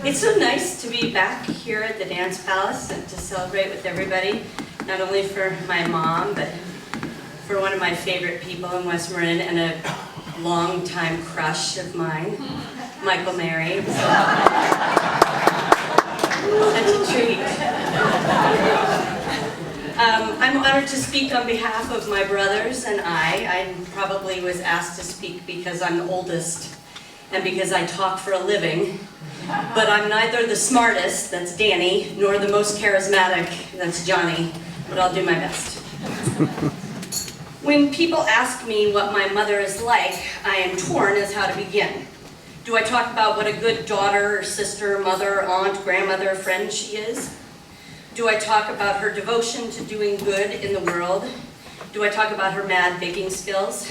It's so nice to be back here at the Dance Palace and to celebrate with everybody, not only for my mom, but for one of my favorite people in West Marin and a long-time crush of mine, Michael Mary. Such a treat. I'm honored to speak on behalf of my brothers and I probably was asked to speak because I'm the oldest and because I talk for a living. But I'm neither the smartest, that's Danny, nor the most charismatic, that's Johnny, but I'll do my best. When people ask me what my mother is like, I am torn as how to begin. Do I talk about what a good daughter, sister, mother, aunt, grandmother, friend she is? Do I talk about her devotion to doing good in the world? Do I talk about her mad baking skills?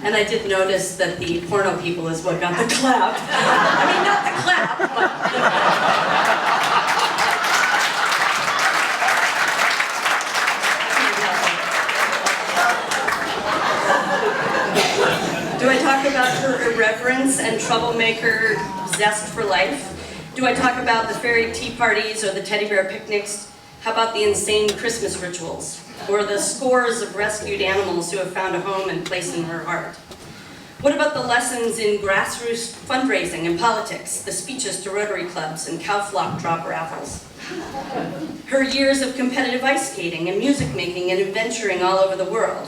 And I did notice that the porno people is what got the clap. I mean, not the clap, but... Do I talk about her irreverence and troublemaker zest for life? Do I talk about the fairy tea parties or the teddy bear picnics? How about the insane Christmas rituals? Or the scores of rescued animals who have found a home and place in her heart? What about the lessons in grassroots fundraising and politics, the speeches to Rotary clubs and cow flock drop raffles? Her years of competitive ice skating and music making and adventuring all over the world?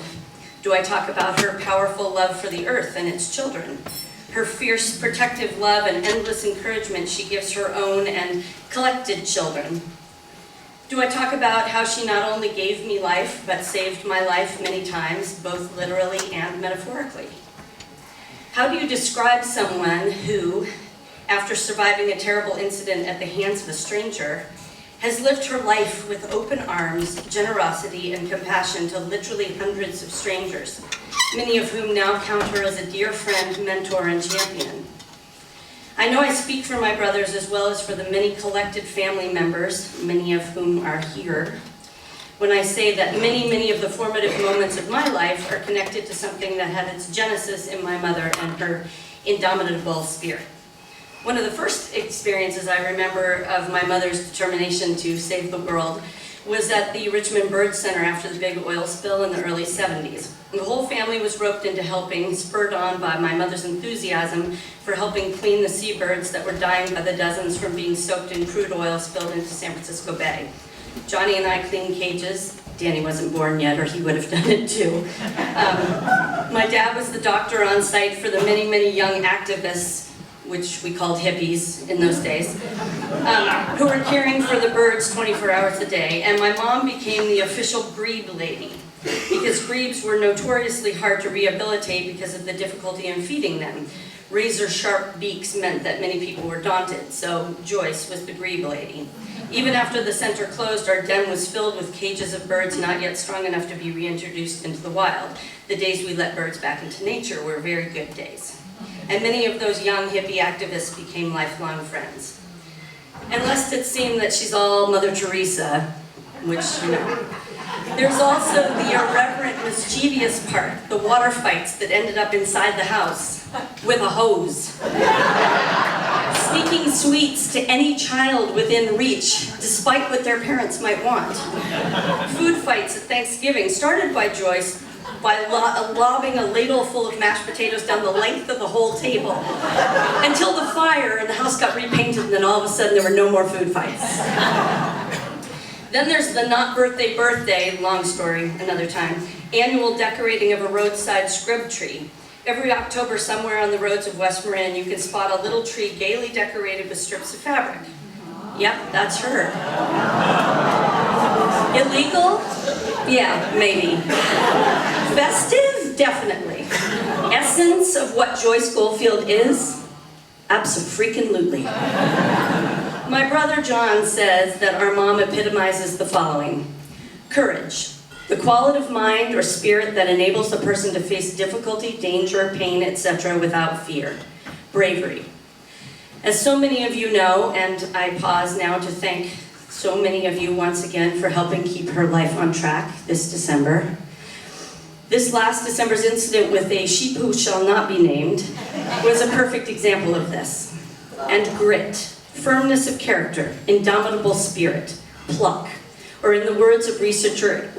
Do I talk about her powerful love for the earth and its children? Her fierce protective love and endless encouragement she gives her own and collected children? Do I talk about how she not only gave me life, but saved my life many times, both literally and metaphorically? How do you describe someone who, after surviving a terrible incident at the hands of a stranger, has lived her life with open arms, generosity, and compassion to literally hundreds of strangers, many of whom now count her as a dear friend, mentor, and champion? I know I speak for my brothers as well as for the many collected family members, many of whom are here, when I say that many of the formative moments of my life are connected to something that had its genesis in my mother and her indomitable spirit. One of the first experiences I remember of my mother's determination to save the world was at the Richmond Bird Center after the big oil spill in the early 70s. The whole family was roped into helping, spurred on by my mother's enthusiasm for helping clean the seabirds that were dying by the dozens from being soaked in crude oil spilled into San Francisco Bay. Johnny and I cleaned cages. Danny wasn't born yet, or he would have done it too. My dad was the doctor on site for the many young activists, which we called hippies in those days, who were caring for the birds 24 hours a day. And my mom became the official grebe lady, because grebes were notoriously hard to rehabilitate because of the difficulty in feeding them. Razor-sharp beaks meant that many people were daunted, so Joyce was the grebe lady. Even after the center closed, our den was filled with cages of birds not yet strong enough to be reintroduced into the wild. The days we let birds back into nature were very good days. And many of those young hippie activists became lifelong friends. And lest it seem that she's all Mother Teresa, which, you know, there's also the irreverent, mischievous part, the water fights that ended up inside the house with a hose. Speaking sweets to any child within reach, despite what their parents might want. Food fights at Thanksgiving, started by Joyce, by lobbing a ladle full of mashed potatoes down the length of the whole table, until the fire and the house got repainted, and then all of a sudden there were no more food fights. Then there's the not birthday, long story, another time, annual decorating of a roadside scrub tree. Every October, somewhere on the roads of West Marin, you can spot a little tree gaily decorated with strips of fabric. Yep, that's her. Illegal? Yeah, maybe. Festive? Definitely. Essence of what Joyce Goldfield is? Abso-freaking-lutely. My brother John says that our mom epitomizes the following: courage, the quality of mind or spirit that enables a person to face difficulty, danger, pain, etc. without fear. Bravery. As so many of you know, and I pause now to thank so many of you once again for helping keep her life on track this December. This last December's incident with a sheep who shall not be named was a perfect example of this. And grit, firmness of character, indomitable spirit, pluck. Or in the words of researcher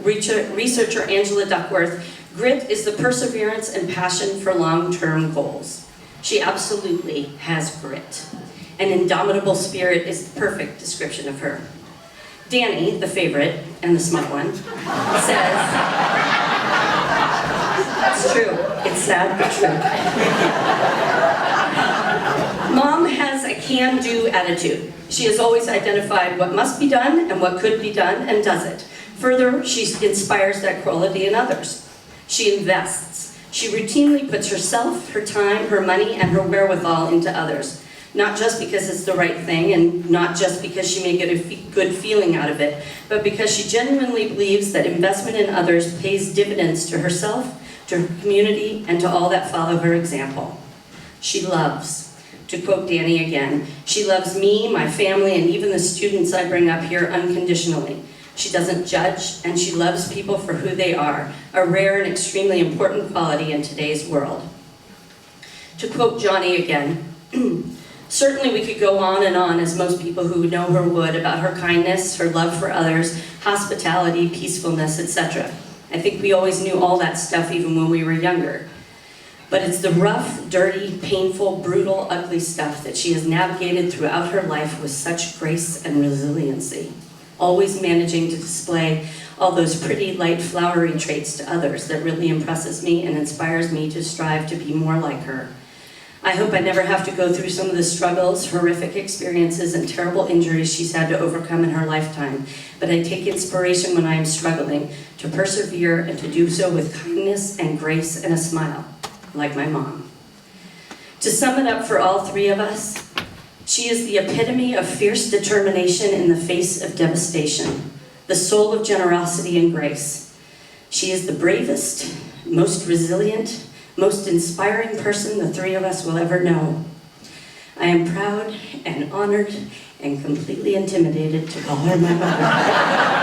Angela Duckworth, grit is the perseverance and passion for long-term goals. She absolutely has grit. An indomitable spirit is the perfect description of her. Danny, the favorite, and the smart one, says, that's true, it's sad but true. Mom has a can-do attitude. She has always identified what must be done and what could be done and does it. Further, she inspires that quality in others. She invests. She routinely puts herself, her time, her money, and her wherewithal into others. Not just because it's the right thing and not just because she may get a good feeling out of it, but because she genuinely believes that investment in others pays dividends to herself, to her community, and to all that follow her example. She loves. To quote Danny again, she loves me, my family, and even the students I bring up here unconditionally. She doesn't judge, and she loves people for who they are, a rare and extremely important quality in today's world. To quote Johnny again, certainly we could go on, as most people who know her would, about her kindness, her love for others, hospitality, peacefulness, etc. I think we always knew all that stuff even when we were younger. But it's the rough, dirty, painful, brutal, ugly stuff that she has navigated throughout her life with such grace and resiliency, always managing to display all those pretty, light, flowery traits to others that really impresses me and inspires me to strive to be more like her. I hope I never have to go through some of the struggles, horrific experiences, and terrible injuries she's had to overcome in her lifetime, but I take inspiration when I am struggling to persevere and to do so with kindness and grace and a smile, like my mom. To sum it up for all three of us, she is the epitome of fierce determination in the face of devastation, the soul of generosity and grace. She is the bravest, most resilient, most inspiring person the three of us will ever know. I am proud and honored and completely intimidated to call her my mother.